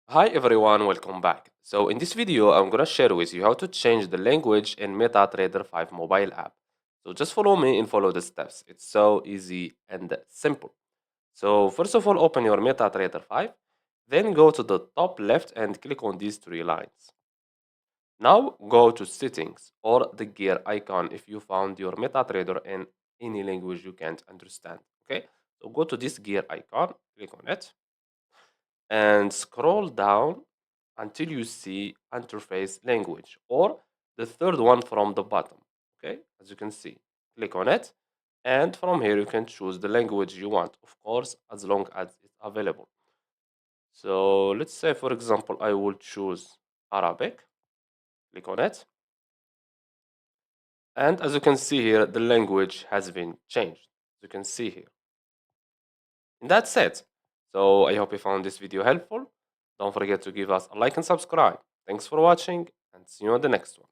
Hi everyone, welcome back. So in this video, I'm gonna share with you how to change the language in MetaTrader 5 mobile app. So just follow me and follow the steps. It's so easy and simple. So first of all, open your MetaTrader 5, then go to the top left and click on these three lines. Now go to settings or the gear icon if you found your MetaTrader in any language you can't understand. Okay, so go to this gear icon, click on it and scroll down until you see interface language or the third one from the bottom. Okay, as you can see, click on it, and from here you can choose the language you want, of course, as long as it's available. So let's say, for example, I will choose Arabic. Click on it, and as you can see here, the language has been changed. As you can see here. And that's it. So I hope you found this video helpful. Don't forget to give us a like and subscribe. Thanks for watching and see you on the next one.